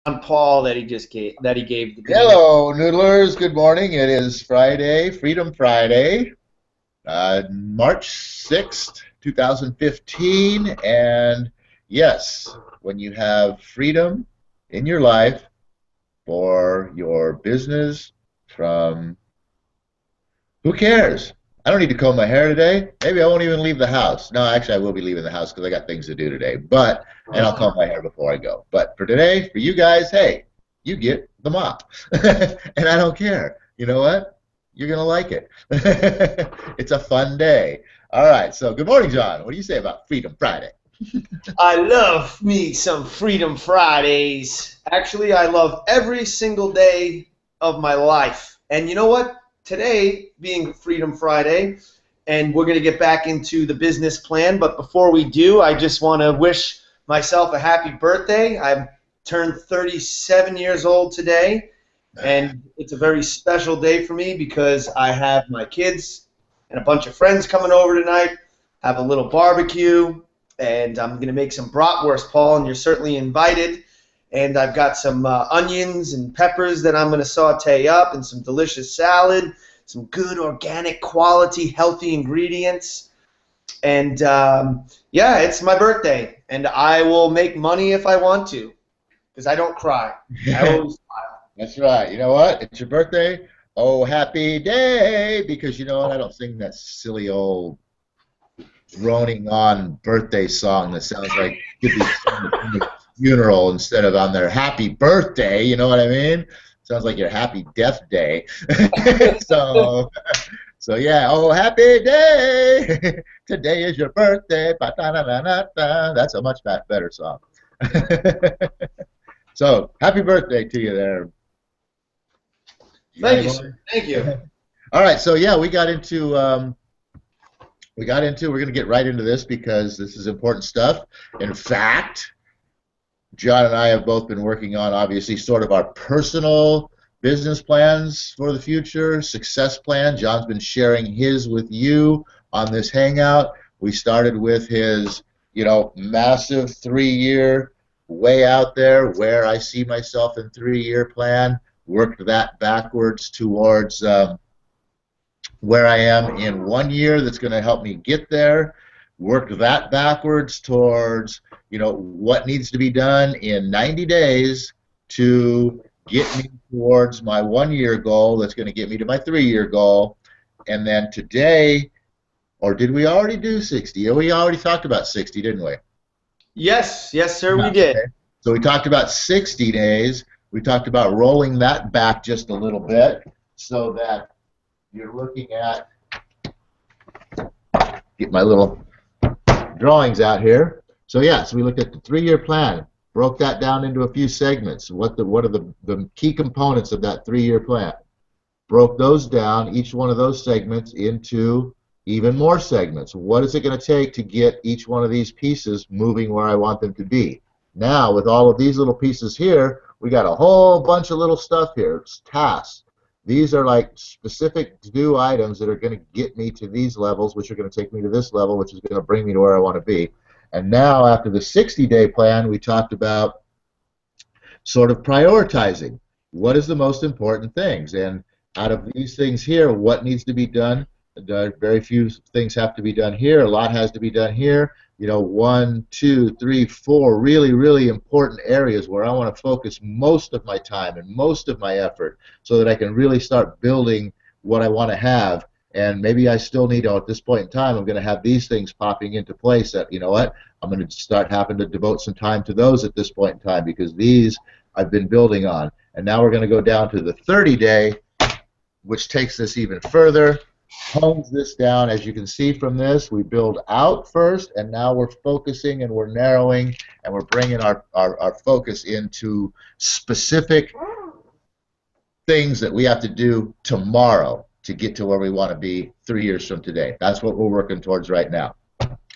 Paul that he gave the beginning. Hello, Noodlers. Good morning. It is Friday, Freedom Friday, March 6th, 2015. And yes, when you have freedom in your life for your business from who cares? I don't need to comb my hair today. Maybe I won't even leave the house. No, actually, I will be leaving the house because I got things to do today. And I'll comb my hair before I go. But for today, for you guys, hey, you get the mop. And I don't care. You know what? You're going to like it. It's a fun day. All right. So, good morning, John. What do you say about Freedom Friday? I love me some Freedom Fridays. Actually, I love every single day of my life. And you know what? Today being Freedom Friday, and we're going to get back into the business plan. But before we do, I just want to wish myself a happy birthday. I've turned 37 years old today, and it's a very special day for me because I have my kids and a bunch of friends coming over tonight, have a little barbecue, and I'm going to make some bratwurst, Paul, and you're certainly invited. And I've got some onions and peppers that I'm going to saute up, and some delicious salad, some good organic quality healthy ingredients. And yeah, it's my birthday, and I will make money if I want to because I don't cry. I always smile. That's right. You know what? It's your birthday. Oh, happy day. Because you know what? I don't sing that silly old droning on birthday song that sounds like it could be sung at a funeral instead of on their happy birthday. You know what I mean? Sounds like your happy death day. so, so yeah. Oh, happy day! Today is your birthday. Ba-da-da-da-da-da. That's a much better song. So, happy birthday to you there. You got Thank any you, sir. more? Thank you. All right. So yeah, we're going to get right into this because this is important stuff. In fact, John and I have both been working on obviously sort of our personal business plans for the future, success plan. John's been sharing his with you on this hangout. We started with his, massive 3-year way out there where I see myself in 3-year plan, worked that backwards towards where I am in 1 year that's going to help me get there, worked that backwards towards, what needs to be done in 90 days to get me towards my 1-year goal that's going to get me to my 3-year goal. And then today, or did we already do 60? Yeah, we already talked about 60, didn't we? Yes, yes, sir, Yeah. we did. Okay. So we talked about 60 days. We talked about rolling that back just a little bit so that you're looking at, get my little drawings out here. So yeah, so we looked at the 3-year plan, broke that down into a few segments. What are the key components of that 3-year plan? Broke those down, each one of those segments, into even more segments. What is it going to take to get each one of these pieces moving where I want them to be? Now, with all of these little pieces here, we got a whole bunch of little stuff here. It's tasks. These are like specific to-do items that are going to get me to these levels, which are going to take me to this level, which is going to bring me to where I want to be. And now, after the 60-day plan, we talked about sort of prioritizing. What is the most important things? And out of these things here, what needs to be done? Very few things have to be done here. A lot has to be done here. 1, 2, 3, 4 really, really important areas where I want to focus most of my time and most of my effort so that I can really start building what I want to have. And maybe I still need, at this point in time, I'm going to have these things popping into place that, you know what, I'm going to start having to devote some time to those at this point in time because these I've been building on. And now we're going to go down to the 30-day, which takes this even further, hones this down. As you can see from this, we build out first, and now we're focusing and we're narrowing, and we're bringing our focus into specific things that we have to do tomorrow to get to where we want to be 3 years from today. That's what we're working towards right now.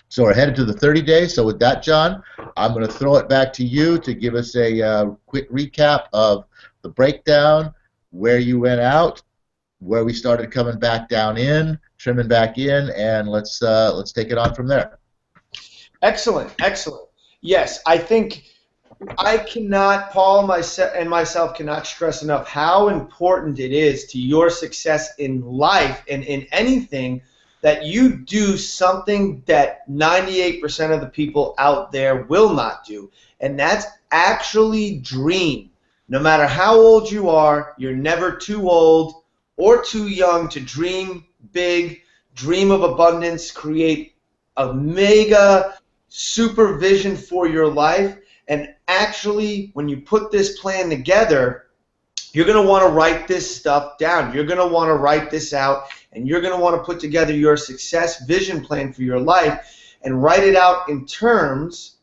So we're headed to the 30 days. So with that, John, I'm going to throw it back to you to give us a quick recap of the breakdown, where you went out, where we started coming back down in, trimming back in, and let's take it on from there. Excellent, excellent. Yes, I think I cannot, Paul and myself cannot stress enough how important it is to your success in life and in anything that you do something that 98% of the people out there will not do. And that's actually dream. No matter how old you are, you're never too old or too young to dream big, dream of abundance, create a mega supervision for your life. And actually, when you put this plan together, you're going to want to write this stuff down. You're going to want to write this out, and you're going to want to put together your success vision plan for your life and write it out in terms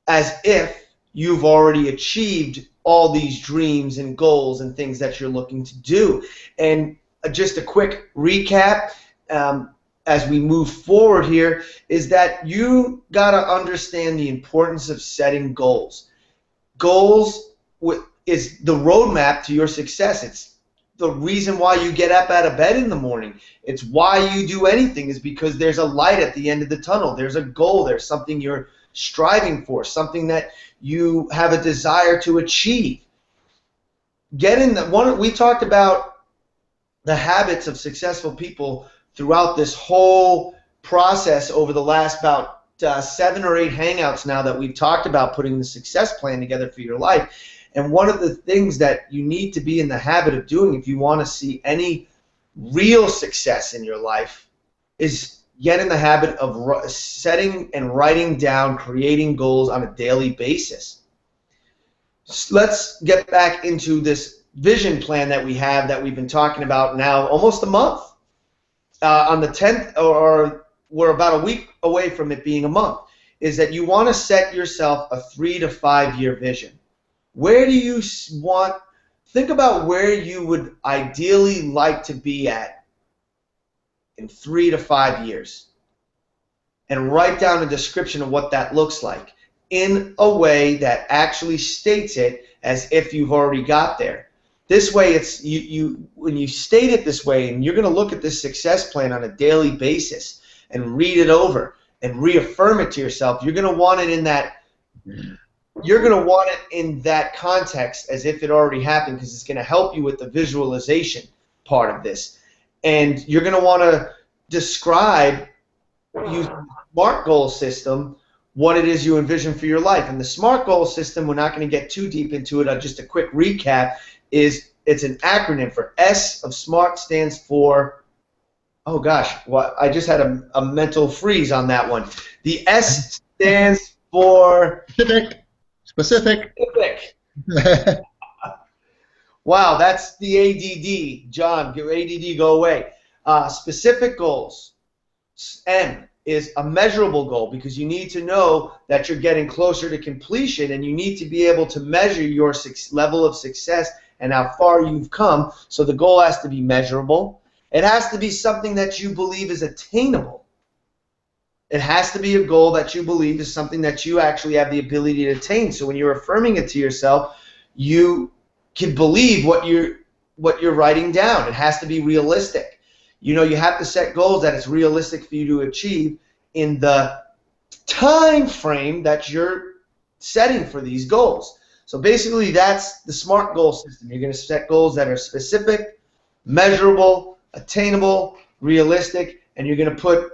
as if you've already achieved all these dreams and goals and things that you're looking to do. And just a quick recap, as we move forward here, is that you got to understand the importance of setting goals. Goals is the roadmap to your success. It's the reason why you get up out of bed in the morning. It's why you do anything, is because there's a light at the end of the tunnel. There's a goal. There's something you're striving for, something that you have a desire to achieve. We talked about the habits of successful people throughout this whole process over the last about 7 or 8 hangouts now that we've talked about putting the success plan together for your life. And one of the things that you need to be in the habit of doing if you want to see any real success in your life is get in the habit of setting and writing down, creating goals on a daily basis. So let's get back into this vision plan that we have that we've been talking about now almost a month. On the 10th, or we're about a week away from it being a month, is that you want to set yourself a 3 to 5 year vision. Where do you think about where you would ideally like to be at in 3 to 5 years, and write down a description of what that looks like in a way that actually states it as if you've already got there. This way, it's when you state it this way, and you're going to look at this success plan on a daily basis and read it over and reaffirm it to yourself. You're going to want it in that. You're going to want it in that context as if it already happened, because it's going to help you with the visualization part of this. And you're going to want to describe, use the SMART goal system, what it is you envision for your life. And the SMART goal system, we're not going to get too deep into it. Just a quick recap is it's an acronym for S of SMART stands for, oh gosh, I just had a mental freeze on that one. The S stands for Specific. Wow, that's the ADD. John, ADD, go away. Specific goals. M is a measurable goal, because you need to know that you're getting closer to completion, and you need to be able to measure your level of success and how far you've come. So the goal has to be measurable. It has to be something that you believe is attainable. It has to be a goal that you believe is something that you actually have the ability to attain. So when you're affirming it to yourself, you can believe what you're writing down. It has to be realistic. You have to set goals that it's realistic for you to achieve in the time frame that you're setting for these goals. So basically, that's the SMART goal system. You're going to set goals that are specific, measurable, attainable, realistic, and you're going to put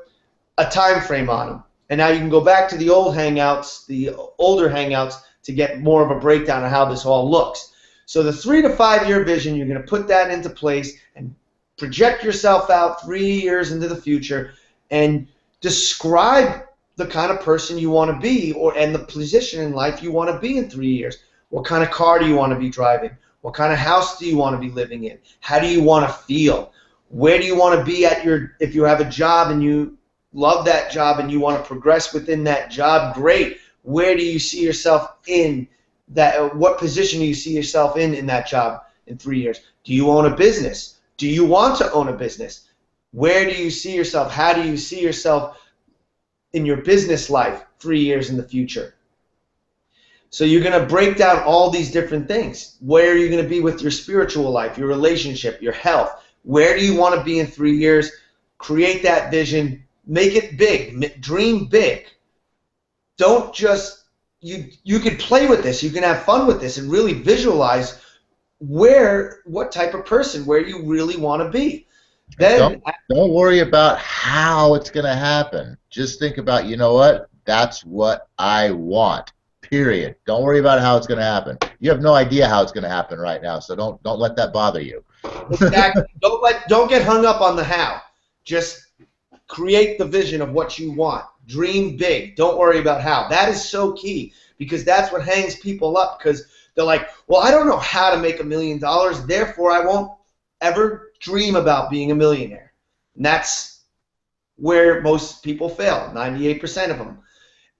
a time frame on them. And now you can go back to the old hangouts, the older hangouts, to get more of a breakdown of how this all looks. So the 3 to 5 year vision, you're going to put that into place and project yourself out 3 years into the future and describe the kind of person you want to be, and the position in life you want to be in 3 years. What kind of car do you want to be driving? What kind of house do you want to be living in? How do you want to feel? Where do you want to be if you have a job and you love that job and you want to progress within that job, great. Where do you see yourself in that? What position do you see yourself in that job in 3 years? Do you own a business? Do you want to own a business? Where do you see yourself? How do you see yourself in your business life 3 years in the future? So you're going to break down all these different things. Where are you going to be with your spiritual life, your relationship, your health? Where do you want to be in 3 years? Create that vision. Make it big. Dream big. Don't just you could play with this, you can have fun with this, and really visualize what type of person, where you really want to be. Then Don't worry about how it's going to happen. Just think about, you know what? That's what I want. Period. Don't worry about how it's going to happen. You have no idea how it's going to happen right now, so don't let that bother you. exactly, don't get hung up on the how. Just create the vision of what you want. Dream big. Don't worry about how. That is so key, because that's what hangs people up, because they're like, well, I don't know how to make $1 million, therefore I won't ever dream about being a millionaire. And that's where most people fail, 98% of them.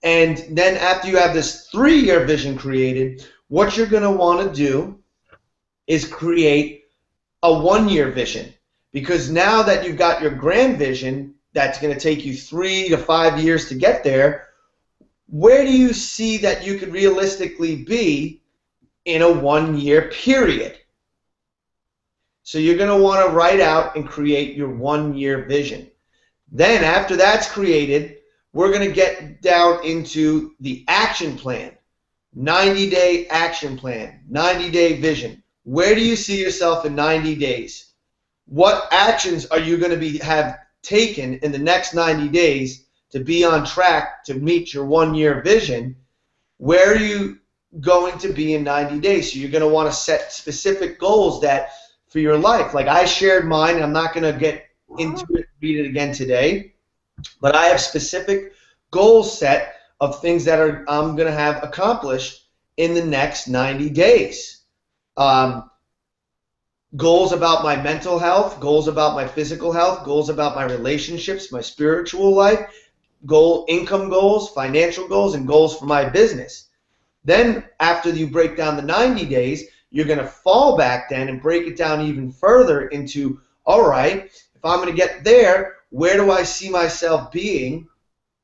And then after you have this 3-year vision created, what you're going to want to do is create a 1-year vision. Because now that you've got your grand vision, that's going to take you 3 to 5 years to get there, where do you see that you could realistically be in a 1-year period? So you're going to want to write out and create your 1-year vision. Then after that's created, we're going to get down into the action plan. 90-day action plan, 90-day vision. Where do you see yourself in 90 days? What actions are you going to have taken in the next 90 days to be on track to meet your 1-year vision? Where are you going to be in 90 days? So you're going to want to set specific goals that for your life. Like I shared mine, and I'm not going to get into it, read it again today, but I have specific goals set of things that I'm going to have accomplished in the next 90 days. Goals about my mental health, goals about my physical health, goals about my relationships, my spiritual life, income goals, financial goals, and goals for my business. Then after you break down the 90 days, you're going to fall back then and break it down even further into, all right, if I'm going to get there, where do I see myself being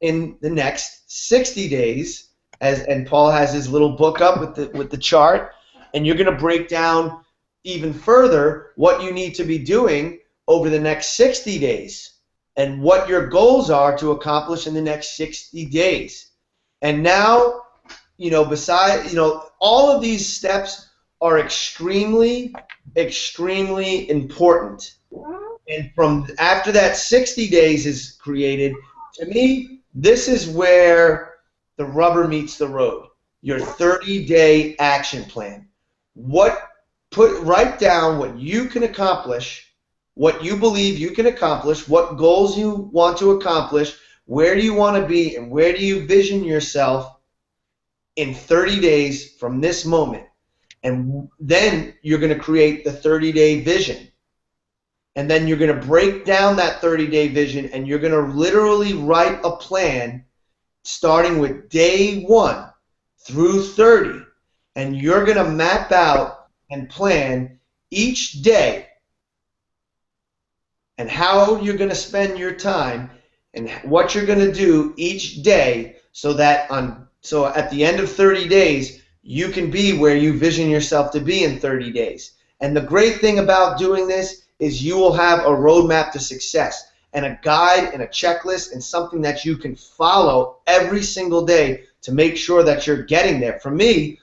in the next 60 days? And Paul has his little book up with the chart, and you're going to break down even further what you need to be doing over the next 60 days and what your goals are to accomplish in the next 60 days. And now, all of these steps are extremely, extremely important. And from after that 60 days is created, to me, this is where the rubber meets the road. Your 30-day action plan. Write down what you can accomplish, what you believe you can accomplish, what goals you want to accomplish, where do you want to be, and where do you vision yourself in 30 days from this moment. And then you're going to create the 30-day vision. And then you're going to break down that 30-day vision, and you're going to literally write a plan starting with day 1 through 30. And you're going to map out and plan each day and how you're going to spend your time and what you're going to do each day, so at the end of 30 days, you can be where you vision yourself to be in 30 days. And the great thing about doing this is you will have a roadmap to success and a guide and a checklist and something that you can follow every single day to make sure that you're getting there. For me,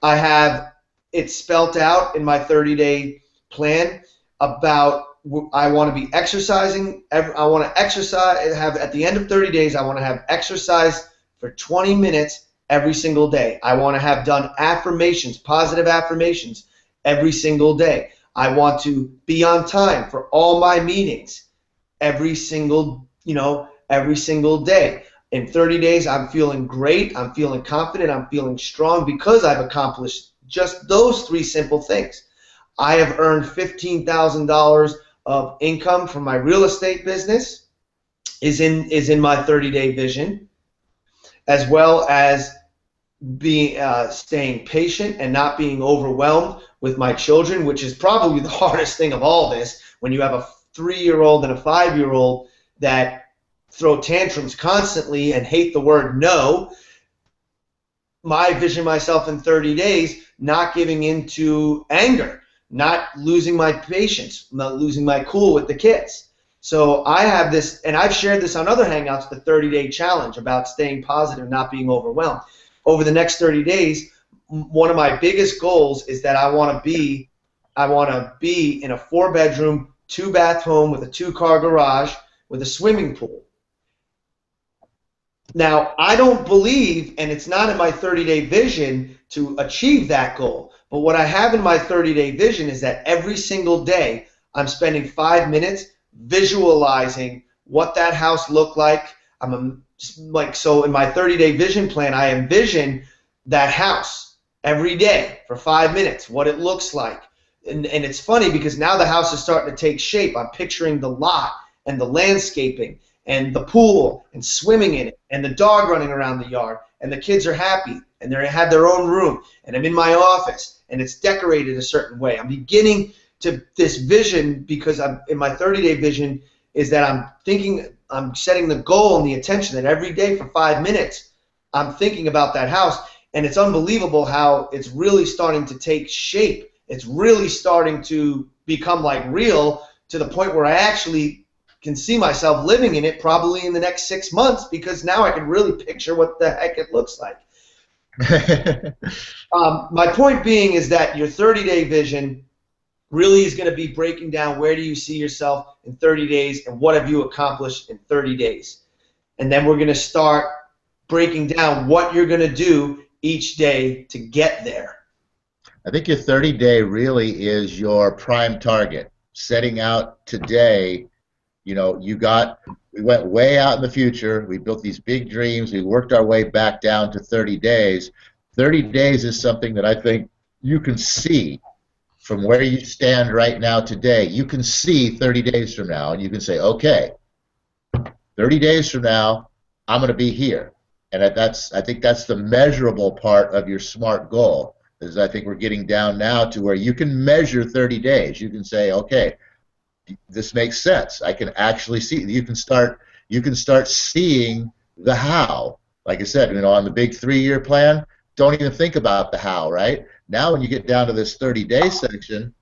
I have it spelt out in my 30-day plan about I want to be exercising. I want to exercise. At the end of 30 days, I want to have exercise for 20 minutes every single day. I want to have done affirmations, positive affirmations every single day. I want to be on time for all my meetings every single day. In 30 days, I'm feeling great. I'm feeling confident. I'm feeling strong because I've accomplished just those 3 simple things. I have earned $15,000 of income from my real estate business is in my 30-day vision, as well as staying patient and not being overwhelmed with my children, which is probably the hardest thing of all this when you have a 3-year-old and a 5-year-old that throw tantrums constantly and hate the word no. I vision myself in 30 days not giving into anger, not losing my patience, not losing my cool with the kids. So I have this, and I've shared this on other Hangouts, the 30-day challenge about staying positive, not being overwhelmed. over the next 30 days, one of my biggest goals is that I want to be in a 4-bedroom, 2-bath home with a 2-car garage with a swimming pool. Now, I don't believe, and it's not in my 30-day vision to achieve that goal, but what I have in my 30-day vision is that every single day I'm spending 5 minutes visualizing what that house looked like. So in my 30-day vision plan, I envision that house every day for 5 minutes, what it looks like. And it's funny because now the house is starting to take shape. I'm picturing the lot and the landscaping and the pool and swimming in it and the dog running around the yard and the kids are happy and they have their own room and I'm in my office and it's decorated a certain way. I'm beginning to this vision because I'm in my 30-day vision is that I'm setting the goal and the attention that every day for 5 minutes I'm thinking about that house, and it's unbelievable how it's really starting to take shape. It's really starting to become like real to the point where I actually can see myself living in it probably in the next 6 months because now I can really picture what the heck it looks like. My point being is that your 30-day vision really is going to be breaking down where do you see yourself in 30 days and what have you accomplished in 30 days. And then we're going to start breaking down what you're going to do each day to get there. I think your 30-day really is your prime target. Setting out today, we went way out in the future. We built these big dreams. We worked our way back down to 30 days. 30 days is something that I think you can see from where you stand right now today. You can see 30 days from now, and you can say, okay, 30 days from now, I'm going to be here. And I think that's the measurable part of your SMART goal. Is I think we're getting down now to where you can measure 30 days. You can say, okay, this makes sense. I can actually see. You can start seeing the how. Like I said, on the big 3-year plan, don't even think about the how, right? Now when you get down to this 30-day section,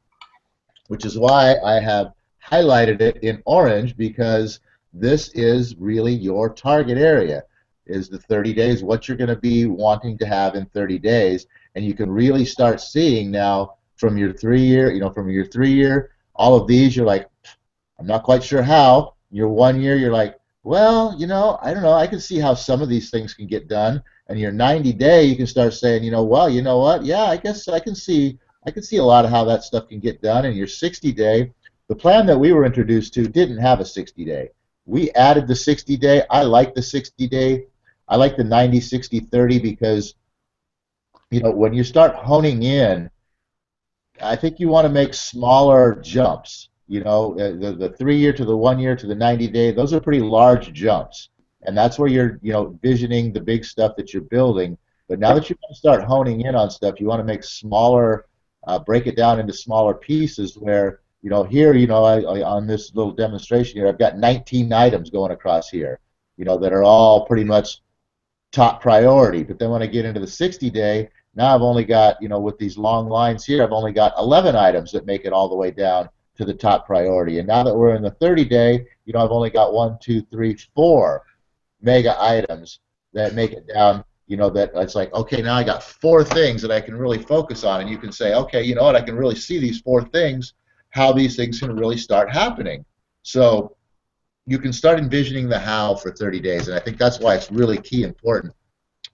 which is why I have highlighted it in orange, because this is really your target area, is the 30 days, what you're going to be wanting to have in 30 days. And you can really start seeing now from your 3-year, all of these, you're like, I'm not quite sure how. Your 1 year, you're like, well, I don't know. I can see how some of these things can get done. And your 90-day, you can start saying, well, you know what? Yeah, I guess I can see a lot of how that stuff can get done. And your 60-day, the plan that we were introduced to didn't have a 60-day. We added the 60-day. I like the 60-day. I like the 90, 60, 30 because, when you start honing in, I think you want to make smaller jumps. The 3-year to the 1 year to the 90-day, those are pretty large jumps. And that's where you're, visioning the big stuff that you're building. But now that you want to start honing in on stuff, you want to make smaller, break it down into smaller pieces where, here, on this little demonstration here, I've got 19 items going across here, that are all pretty much top priority. But then when I get into the 60-day, now I've only got, with these long lines here, I've only got 11 items that make it all the way down to the top priority. And now that we're in the 30-day, I've only got 1, 2, 3, 4 mega items that make it down, that it's like, okay, now I got 4 things that I can really focus on. And you can say, okay, you know what, I can really see these 4 things, how these things can really start happening. So you can start envisioning the how for 30 days. And I think that's why it's really key important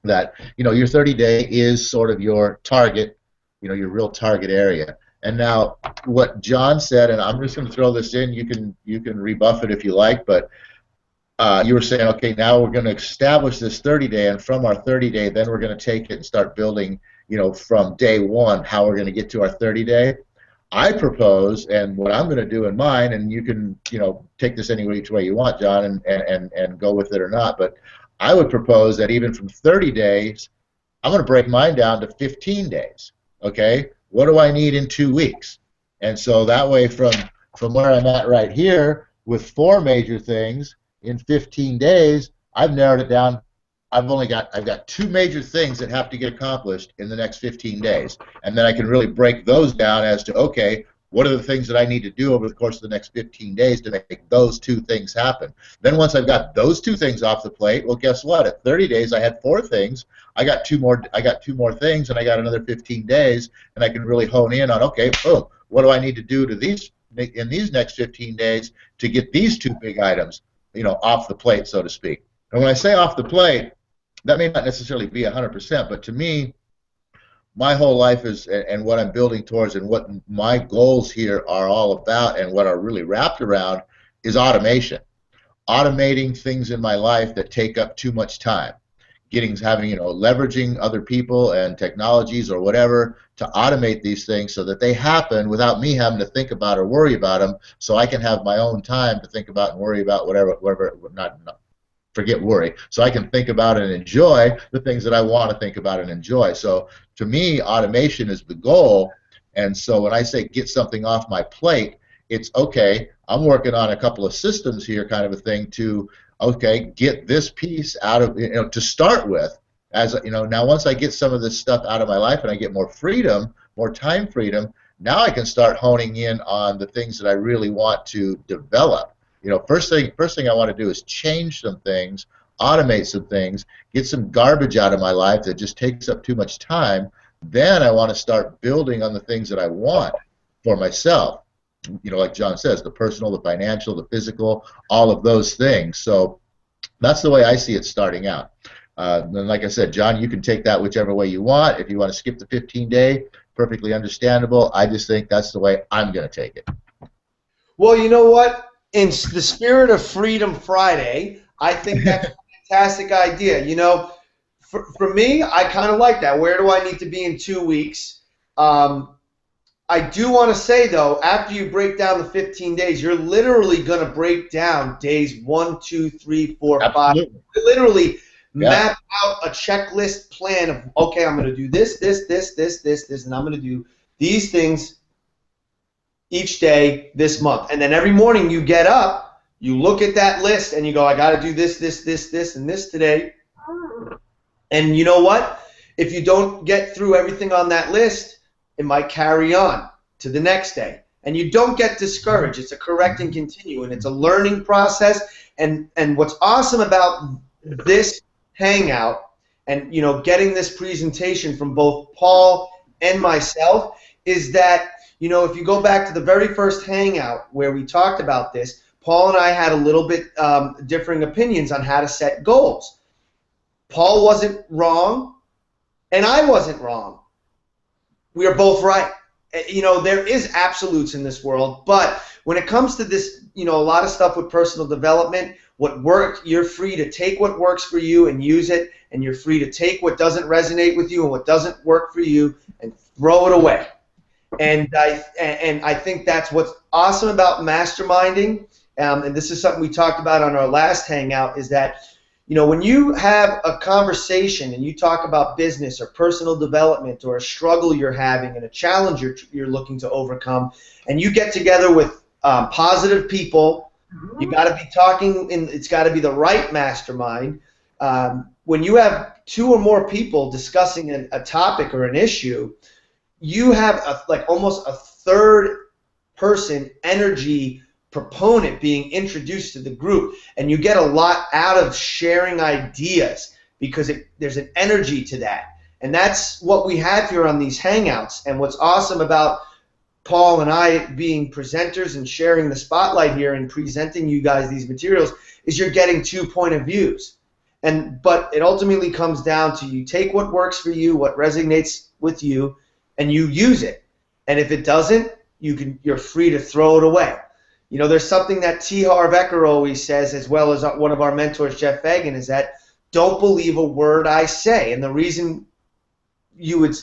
that, your 30-day is sort of your target, your real target area. And now what John said, and I'm just going to throw this in, you can rebuff it if you like, but you were saying, okay, now we're going to establish this 30-day, and from our 30-day, then we're going to take it and start building, from day one, how we're going to get to our 30-day. I propose, and what I'm going to do in mine, and you can, take this any which way you want, John, and go with it or not, but I would propose that even from 30 days, I'm going to break mine down to 15 days, okay? What do I need in 2 weeks? And so that way from where I'm at right here with 4 major things in 15 days, I've narrowed it down. I've got 2 major things that have to get accomplished in the next 15 days. And then I can really break those down as to, okay, what are the things that I need to do over the course of the next 15 days to make those two things happen. Then once I've got those two things off the plate, well, guess what? At 30 days, I had 4 things. I got two more things, and I got another 15 days, and I can really hone in on, okay, oh, what do I need to do to these in these next 15 days to get these 2 big items, off the plate, so to speak. And when I say off the plate, that may not necessarily be 100%, but to me, my whole life is, and what I'm building towards, and what my goals here are all about, and what are really wrapped around, is automation. Automating things in my life that take up too much time. Leveraging other people and technologies or whatever to automate these things so that they happen without me having to think about or worry about them, so I can have my own time to think about and worry about whatever, not forget worry, so I can think about and enjoy the things that I want to think about and enjoy. So to me, automation is the goal. And so when I say get something off my plate, it's okay, I'm working on a couple of systems here, kind of a thing, to get this piece out of, to start with. As now once I get some of this stuff out of my life and I get more freedom, more time freedom, now I can start honing in on the things that I really want to develop. First thing I want to do is change some things, automate some things, get some garbage out of my life that just takes up too much time. Then I want to start building on the things that I want for myself. Like John says, the personal, the financial, the physical, all of those things. So that's the way I see it starting out. And like I said, John, you can take that whichever way you want. If you want to skip the 15-day, perfectly understandable. I just think that's the way I'm going to take it. Well, you know what? In the spirit of Freedom Friday, I think that's a fantastic idea. For me, I kind of like that. Where do I need to be in 2 weeks? I do want to say, though, after you break down the 15 days, you're literally going to break down days 1, 2, 3, 4, Absolutely. 5. You're literally map out a checklist plan of, okay, I'm going to do this, and I'm going to do these things each day this month. And then every morning you get up, you look at that list, and you go, I got to do this, and this today. And you know what? If you don't get through everything on that list, it might carry on to the next day. And you don't get discouraged. It's a correct and continue, and it's a learning process. And what's awesome about this hangout and getting this presentation from both Paul and myself is that if you go back to the very first hangout where we talked about this, Paul and I had a little bit differing opinions on how to set goals. Paul wasn't wrong, and I wasn't wrong. We are both right. There is absolutes in this world, but when it comes to this, a lot of stuff with personal development, what works, you're free to take what works for you and use it, and you're free to take what doesn't resonate with you and what doesn't work for you and throw it away. And I think that's what's awesome about masterminding, and this is something we talked about on our last hangout, is that when you have a conversation and you talk about business or personal development or a struggle you're having and a challenge you're looking to overcome, and you get together with positive people, you got to be talking, and it's got to be the right mastermind. When you have 2 or more people discussing a topic or an issue, you have almost a third person energy proponent being introduced to the group, and you get a lot out of sharing ideas because there's an energy to that. And that's what we have here on these hangouts. And what's awesome about Paul and I being presenters and sharing the spotlight here and presenting you guys these materials is you're getting 2 point of views. But it ultimately comes down to you take what works for you, what resonates with you, and you use it. And if it doesn't, you're free to throw it away. There's something that T. Harv Eker always says, as well as one of our mentors, Jeff Fagan, is that don't believe a word I say. And the reason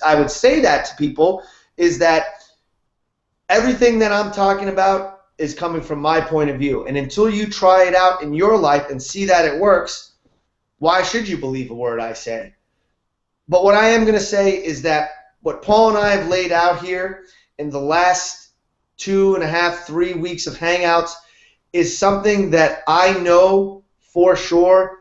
I would say that to people is that everything that I'm talking about is coming from my point of view. And until you try it out in your life and see that it works, why should you believe a word I say? But what I am going to say is that what Paul and I have laid out here in the last 2.5, 3 weeks of hangouts is something that I know for sure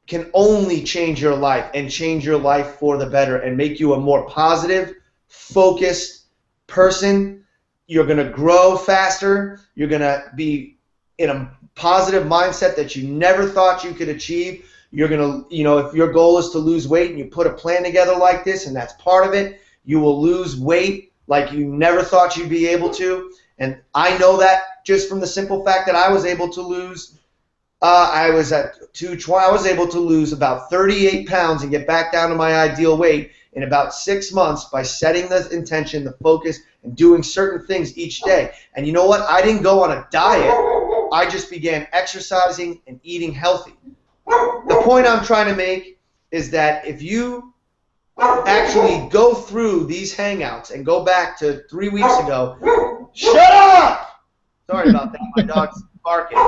can only change your life and change your life for the better and make you a more positive, focused person. you're going to grow faster. You're going to be in a positive mindset that you never thought you could achieve. You're going to, if your goal is to lose weight and you put a plan together like this and that's part of it, you will lose weight like you never thought you'd be able to. And I know that just from the simple fact that I was able to lose, I was at 220. I was able to lose about 38 pounds and get back down to my ideal weight in about 6 months by setting the intention, the focus, and doing certain things each day. And you know what? I didn't go on a diet. I just began exercising and eating healthy. The point I'm trying to make is that if you actually go through these hangouts and go back to 3 weeks ago, shut up! Sorry about that. My dog's barking.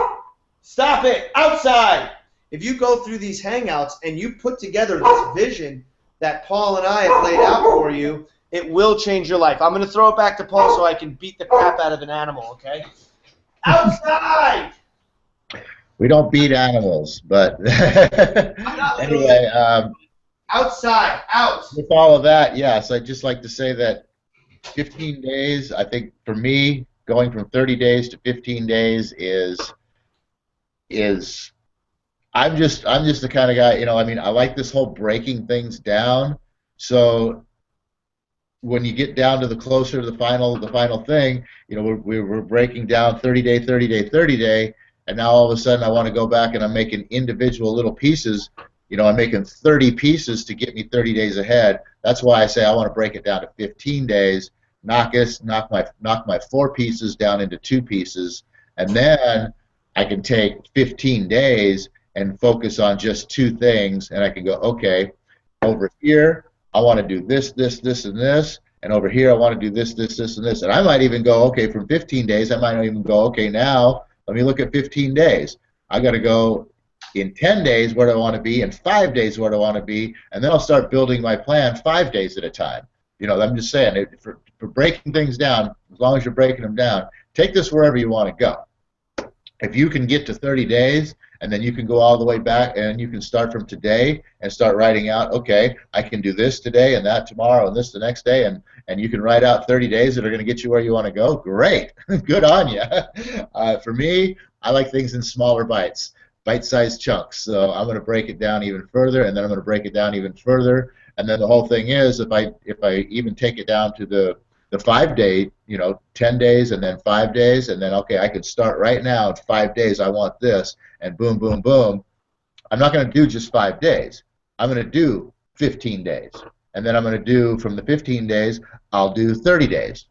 Stop it! Outside! If you go through these hangouts and you put together this vision that Paul and I have laid out for you, it will change your life. I'm going to throw it back to Paul so I can beat the crap out of an animal, okay? Outside! We don't beat animals, but anyway. Outside, out. With all of that, yes, I'd just like to say that 15 days, I think for me, going from 30 days to 15 days is I'm just the kind of guy, I mean, I like this whole breaking things down. So when you get down to the closer to the final thing, we're breaking down 30 day, 30 day, 30 day, and now all of a sudden I want to go back and I'm making individual little pieces. I'm making 30 pieces to get me 30 days ahead. That's why I say I want to break it down to 15 days, knock my 4 pieces down into 2 pieces, and then I can take 15 days and focus on just 2 things, and I can go, okay, over here I want to do this, this, this, and this, and over here I want to do this, this, this, and this. And I might even go, okay, from 15 days, I might even go, okay, now let me look at 15 days. I got to go in 10 days where do I want to be, in 5 days where do I want to be, and then I'll start building my plan 5 days at a time. I'm just saying, for breaking things down, as long as you're breaking them down, take this wherever you want to go. If you can get to 30 days, and then you can go all the way back, and you can start from today and start writing out, okay, I can do this today and that tomorrow and this the next day, and you can write out 30 days that are going to get you where you want to go. Great. Good on you. For me, I like things in smaller bites. Bite-sized chunks. So I'm going to break it down even further, and then I'm going to break it down even further, and then the whole thing is, if I even take it down to the 5 day, 10 days and then 5 days, and then okay, I could start right now in 5 days. I want this, and boom, boom, boom. I'm not going to do just 5 days. I'm going to do 15 days, and then I'm going to do from the 15 days, I'll do 30 days.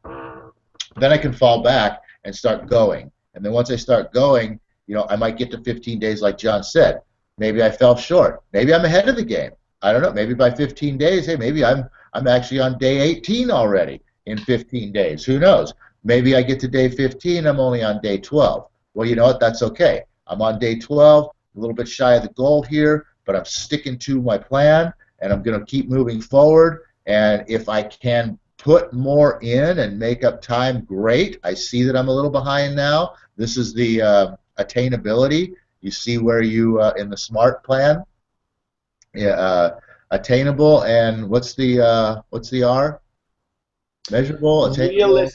Then I can fall back and start going, and then once I start going, I might get to 15 days like John said. Maybe I fell short. Maybe I'm ahead of the game. I don't know. Maybe by 15 days, hey, maybe I'm actually on day 18 already in 15 days. Who knows? Maybe I get to day 15, I'm only on day 12. Well, you know what? That's okay. I'm on day 12, a little bit shy of the goal here, but I'm sticking to my plan, and I'm going to keep moving forward. And if I can put more in and make up time, great. I see that I'm a little behind now. This is the attainability. You see where you in the SMART plan, attainable, and what's the R? Measurable, attainable,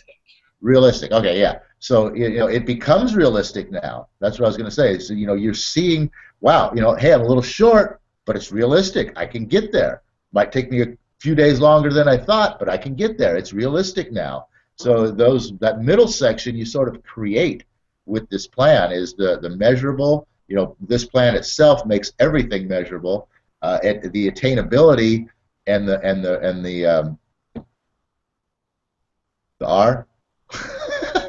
realistic. Okay, yeah. So it becomes realistic now. That's what I was going to say. So you're seeing, wow, hey, I'm a little short, but it's realistic. I can get there. Might take me a few days longer than I thought, but I can get there. It's realistic now. So that middle section you sort of create with this plan is the measurable. This plan itself makes everything measurable. The attainability and the R.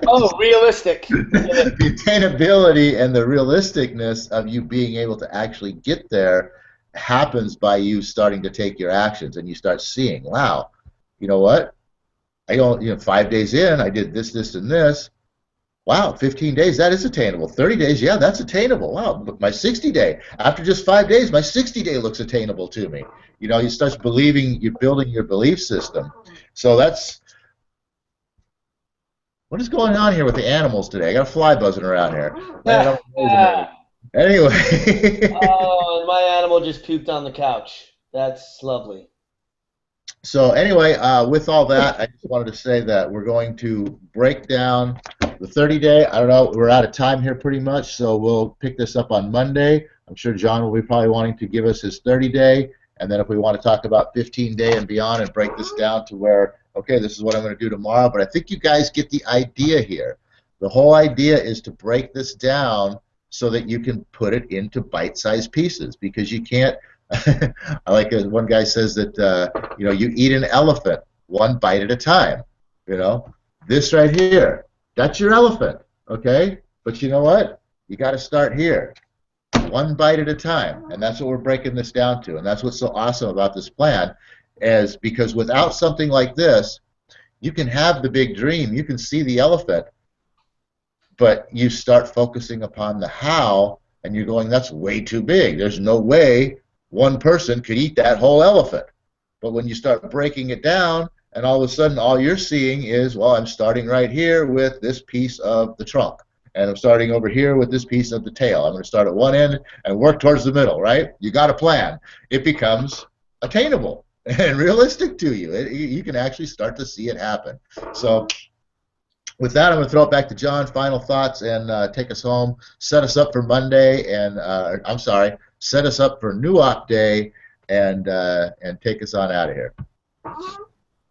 Oh, realistic. The attainability and the realisticness of you being able to actually get there happens by you starting to take your actions, and you start seeing, wow, you know what? I go, 5 days in, I did this, this, and this. Wow, 15 days, that is attainable. 30 days, yeah, that's attainable. Wow, my 60 day, after just 5 days, my 60 day looks attainable to me. You start believing, you're building your belief system. So that's, what is going on here with the animals today? I got a fly buzzing around here. Anyway. Oh, and my animal just pooped on the couch. That's lovely. So anyway, with all that, I just wanted to say that we're going to break down the 30-day. I don't know, we're out of time here pretty much, so we'll pick this up on Monday. I'm sure John will be probably wanting to give us his 30-day, and then if we want to talk about 15-day and beyond and break this down to where, okay, this is what I'm going to do tomorrow. But I think you guys get the idea here. The whole idea is to break this down so that you can put it into bite-sized pieces, because you can't. I like one guy says that you eat an elephant one bite at a time. This right here, that's your elephant, okay? But you know what? You got to start here, one bite at a time, and that's what we're breaking this down to. And that's what's so awesome about this plan, is because without something like this, you can have the big dream, you can see the elephant, but you start focusing upon the how, and you're going, that's way too big. There's no way one person could eat that whole elephant. But when you start breaking it down, and all of a sudden all you're seeing is, well, I'm starting right here with this piece of the trunk, and I'm starting over here with this piece of the tail. I'm going to start at one end and work towards the middle, right? You got a plan. It becomes attainable and realistic to you. You can actually start to see it happen. So with that, I'm going to throw it back to John. Final thoughts, and take us home. Set us up for Monday, and I'm sorry, set us up for New Op Day, and take us on out of here.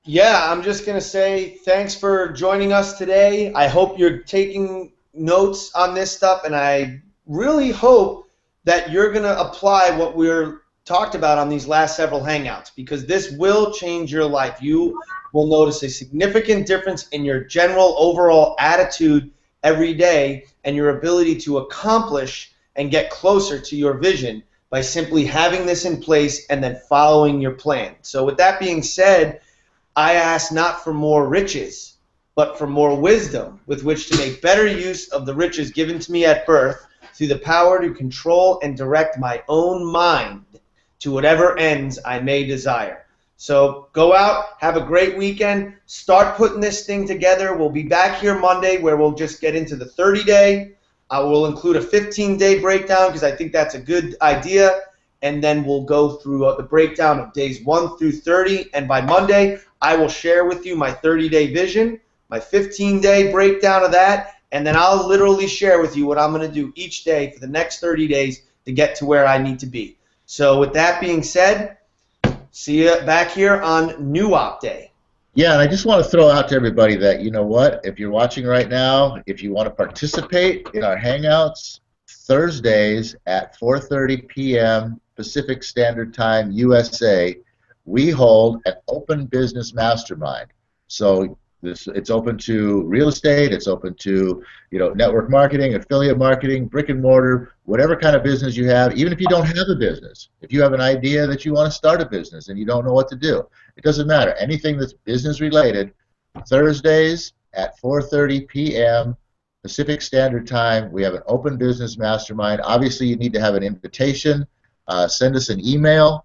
Yeah, I'm just going to say thanks for joining us today. I hope you're taking notes on this stuff, and I really hope that you're going to apply what we're talked about on these last several Hangouts, because this will change your life. You will notice a significant difference in your general overall attitude every day and your ability to accomplish and get closer to your vision by simply having this in place and then following your plan. So with that being said, I ask not for more riches, but for more wisdom with which to make better use of the riches given to me at birth through the power to control and direct my own mind to whatever ends I may desire. So go out, have a great weekend, start putting this thing together. We'll be back here Monday where we'll just get into the 30-day. I will include a 15-day breakdown because I think that's a good idea. And then we'll go through the breakdown of days 1 through 30. And by Monday, I will share with you my 30-day vision, my 15-day breakdown of that, and then I'll literally share with you what I'm going to do each day for the next 30 days to get to where I need to be. So with that being said, see you back here on New Op Day. Yeah, and I just want to throw out to everybody that, you know what, if you're watching right now, if you want to participate in our Hangouts, Thursdays at 4:30 p.m. Pacific Standard Time, USA, we hold an open business mastermind. So it's open to real estate, it's open to network marketing, affiliate marketing, brick and mortar, whatever kind of business you have. Even if you don't have a business, if you have an idea that you want to start a business and you don't know what to do, it doesn't matter. Anything that's business related, Thursdays at 4:30 p.m. Pacific Standard Time, we have an open business mastermind. Obviously, you need to have an invitation. Send us an email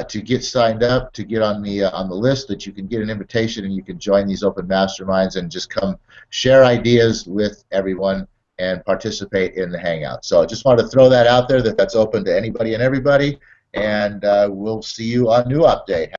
to get signed up, to get on the list, that you can get an invitation and you can join these open masterminds and just come share ideas with everyone and participate in the Hangout. So I just wanted to throw that out there, that that's open to anybody and everybody, and we'll see you on New Up Day.